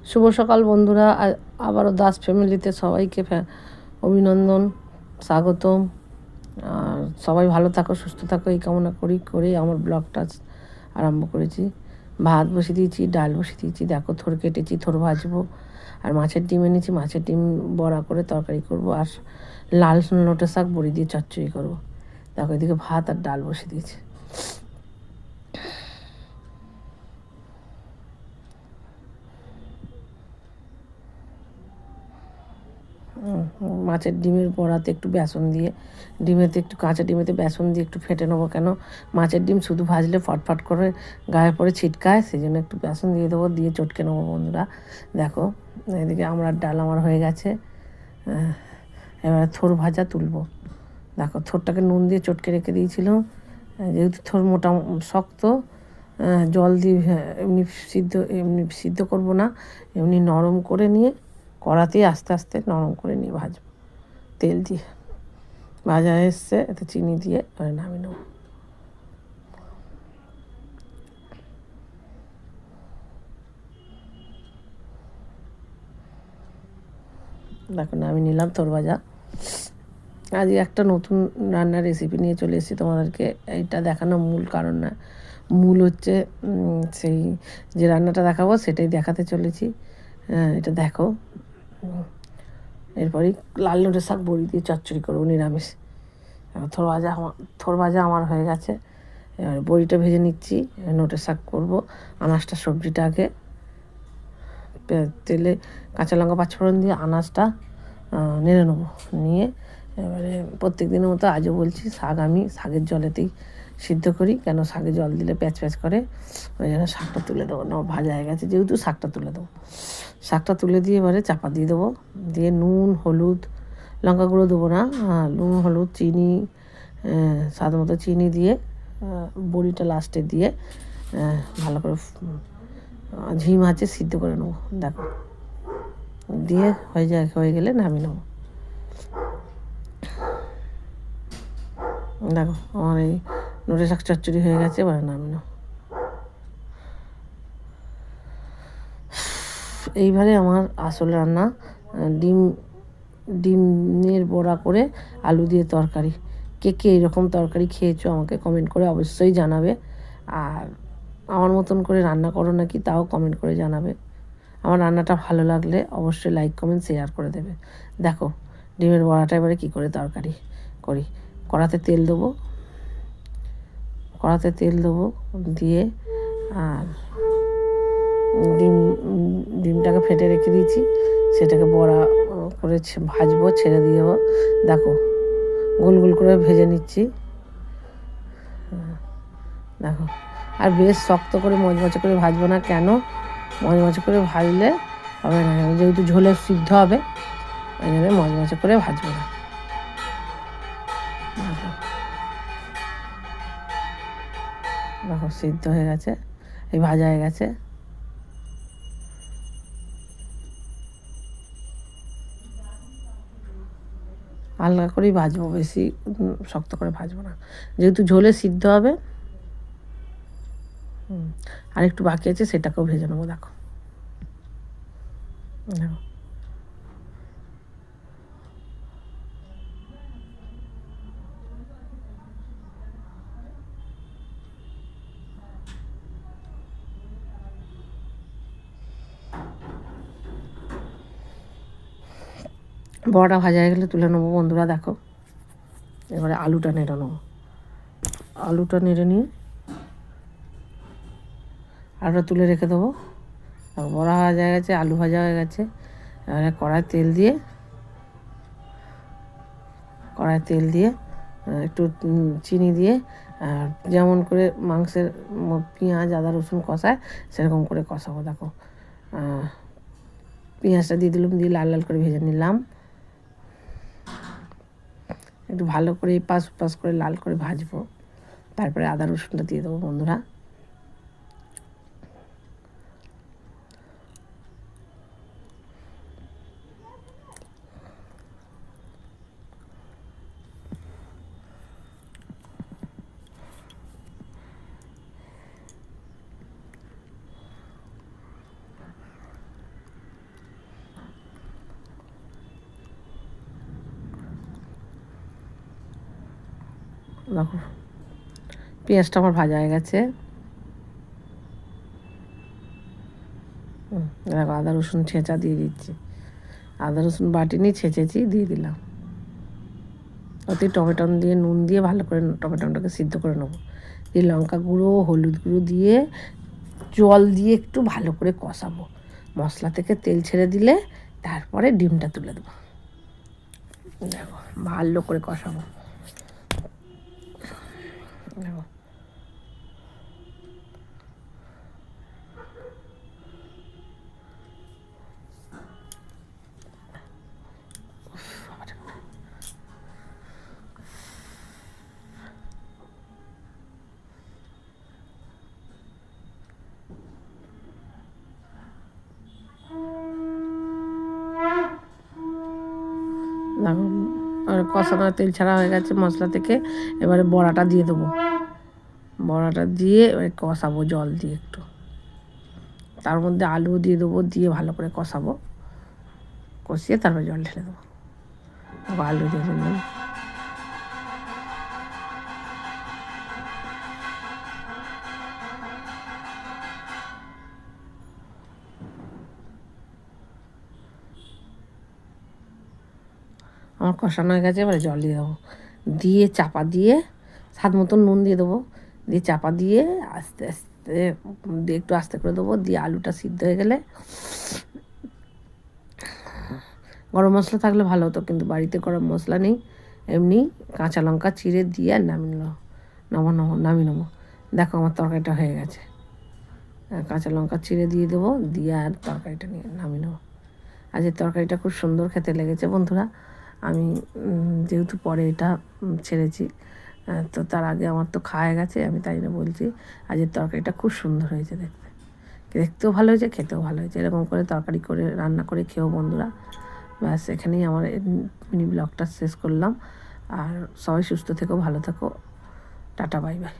শুভ সকাল বন্ধুরা। আবারও দাস ফ্যামিলিতে সবাইকে অভিনন্দন, স্বাগতম। আর সবাই ভালো থাকো, সুস্থ থাকো এই কামনা করে আমার ব্লগটা আরম্ভ করেছি। ভাত বসিয়ে দিয়েছি, ডাল বসিয়ে দিয়েছি, দেখো থোর কেটেছি, থোর ভাজবো। আর মাছের ডিম এনেছি, মাছের ডিম বড়া করে তরকারি করব। আর লাল নোটে শাক বড়ি দিয়ে চচ্চড়ি করবো। দেখো এদিকে ভাত আর ডাল বসিয়ে দিয়েছি। মাছের ডিমের বড়াতে একটু বেসন দিয়ে, ডিমেতে একটু কাঁচা ডিমেতে বেসন দিয়ে একটু ফেটে নেবো, কেন মাছের ডিম শুধু ভাজলে ফটফট করে গায়ে পড়ে ছিটকায়, সেই জন্য একটু বেসন দিয়ে দেবো, দিয়ে চটকে নেবো বন্ধুরা। দেখো এদিকে আমড়ার ডাল আমার হয়ে গেছে। এবারে থোর ভাজা তুলবো। দেখো থোরটাকে নুন দিয়ে চটকে রেখে দিয়েছিলাম, যেহেতু থোর মোটা শক্ত, জল দিয়ে এমনি সিদ্ধ করবো না, এমনি নরম করে নিয়ে কড়াতেই আস্তে আস্তে নরম করে নিয়ে ভাজবো তেল দিয়ে। ভাজা এসছে, এতে চিনি দিয়ে নামিয়ে নেব। দেখো নামিয়ে নিলাম থোর ভাজা। আজকে একটা নতুন রান্নার রেসিপি নিয়ে চলে এসেছি তোমাদেরকে। এইটা দেখানো মূল কারণ না, মূল হচ্ছে সেই যে রান্নাটা দেখাবো সেটাই দেখাতে চলেছি। এটা দেখো, এরপরই লাল নোটে শাক বড়ি দিয়ে চচ্চড়ি করবো নিরামিষ। থোর ভাজা আমার হয়ে গেছে। এবার বড়িটা ভেজে নিচ্ছি, নোটে শাক করবো। আনাজটা সবজিটা আগে তেলে কাঁচা লঙ্কা পাঁচফোড়ন দিয়ে আনাজটা নেড়ে নেবো। নিয়ে এবারে প্রত্যেক দিনের মতো আজও বলছি, শাক আমি শাকের জলেতেই সিদ্ধ করি, কেন শাকে জল দিলে প্যাচ প্যাচ করে। ওই জন্য শাকটা তুলে দেবো না, ভাজা হয়ে গেছে যেহেতু শাকটা তুলে দেবো। শাকটা তুলে দিয়ে এবারে চাপা দিয়ে দেবো, দিয়ে নুন হলুদ লঙ্কা গুঁড়ো দেবো না, নুন হলুদ চিনি, স্বাদ মতো চিনি দিয়ে বড়িটা লাস্টে দিয়ে ভালো করে ঝিম আছে সিদ্ধ করে নেবো। দেখো দিয়ে হয়ে গেলে নামিয়ে নেবো। দেখো আমার এই নোটে শাক চচ্চড়ি হয়ে গেছে, এবার নামিয়ে নেবো। এইবারে আমার আসল রান্না, ডিমের বড়া করে আলু দিয়ে তরকারি। কে কে এরকম তরকারি খেয়েছো আমাকে কমেন্ট করে অবশ্যই জানাবে। আর আমার মতন করে রান্না করো নাকি তাও কমেন্ট করে জানাবে। আমার রান্নাটা ভালো লাগলে অবশ্যই লাইক কমেন্ট শেয়ার করে দেবে। দেখো ডিমের বড়াটা এবারে কী করে তরকারি করি। কড়াতে তেল দেবো, দিয়ে আর ডিমটাকে ফেটে রেখে দিয়েছি, সেটাকে বড়া করে ভাজবো, ছেড়ে দিয়ে দেবো। দেখো গোল গোল করে ভেজে নিচ্ছি। দেখো আর বেশ শক্ত করে মচমচে করে ভাজবো না, কেন মচমচে করে ভাজলে হবে না, যেহেতু ঝোলে সিদ্ধ হবে ওই জন্য মচমচে করে ভাজবো না। দেখো সিদ্ধ হয়ে গেছে, এই ভাজা হয়ে গেছে। হালকা করেই ভাজবো, বেশি শক্ত করে ভাজবো না, যেহেতু ঝোলে সিদ্ধ হবে। আর একটু বাকি আছে, সেটাকেও ভেজে নেবো। দেখো দেখো বড়াটা ভাজা হয়ে গেলে তুলে নেবো বন্ধুরা। দেখো এবারে আলুটা নেড়ে নেবো। আলুটা নেড়ে নিয়ে আলুটা তুলে রেখে দেবো। বড়া ভাজা হয়ে গেছে, আলু ভাজা হয়ে গেছে। এবারে কড়ায় তেল দিয়ে একটু চিনি দিয়ে, যেমন করে মাংসের পেঁয়াজ আদা রসুন কষায় সেরকম করে কষাবো। দেখো পেঁয়াজটা দিয়ে দিলাম, দিয়ে লাল লাল করে ভেজে নিলাম। একটু ভালো করে পাশ করে লাল করে ভাজবো, তারপরে আদা রসুনটা দিয়ে দেবো বন্ধুরা। দেখো পেঁয়াজটা আমার ভাজা হয়ে গেছে। দেখো আদা রসুন ছেঁচা দিয়ে দিচ্ছি, আদা রসুন বাটি নিয়ে ছেঁচেছি দিয়ে দিলাম। ওতে টমেটো দিয়ে নুন দিয়ে ভালো করে টমেটোটাকে সিদ্ধ করে নেবো, দিয়ে লঙ্কা গুঁড়ো হলুদ গুঁড়ো দিয়ে জল দিয়ে একটু ভালো করে কষাবো। মশলা থেকে তেল ছেড়ে দিলে তারপরে ডিমটা তুলে দেবো। দেখো ভালো করে কষাবো। দেখো দেখো আর কষানো তেল ছাড়া হয়ে গেছে মশলা থেকে। এবারে বড়াটা দিয়ে দেবো, বড়াটা দিয়ে এবারে কষাবো জল দিয়ে একটু, তার মধ্যে আলুও দিয়ে দেবো, দিয়ে ভালো করে কষাবো, কষিয়ে তারপরে জল ঢেলে দেবো। আলু দিয়ে দিলাম। আমার কষানো হয়ে গেছে, এবারে জল দিয়ে দেবো, দিয়ে চাপা দিয়ে স্বাদ মতন নুন দিয়ে দেবো, দিয়ে চাপা দিয়ে আস্তে আস্তে দিয়ে একটু আস্তে করে দেবো, দিয়ে আলুটা সিদ্ধ হয়ে গেলে গরম মশলা থাকলে ভালো হতো, কিন্তু বাড়িতে গরম মশলা নেই, এমনি কাঁচা লঙ্কা চিড়ে দিয়ে আর নামিয়ে নেবো। দেখো আমার তরকারিটা হয়ে গেছে, কাঁচা লঙ্কা চিড়ে দিয়ে দেবো, দিয়ে আর তরকারিটা নিয়ে নামিয়ে নেবো। আজকের তরকারিটা খুব সুন্দর খেতে লেগেছে বন্ধুরা। আমি যেহেতু পরে এটা ছেড়েছি, তো তার আগে আমার তো খাওয়া গেছে, আমি তাই জন্য বলছি আজকের তরকারিটা খুব সুন্দর হয়েছে দেখতে, দেখতেও ভালো হয়েছে, খেতেও ভালো হয়েছে। এরকম করে তরকারি করে রান্না করে খেও বন্ধুরা। ব্যাস এখানেই আমার মিনি ব্লগটা শেষ করলাম। আর সবাই সুস্থ থেকো, ভালো থেকো, টাটা বাই বাই।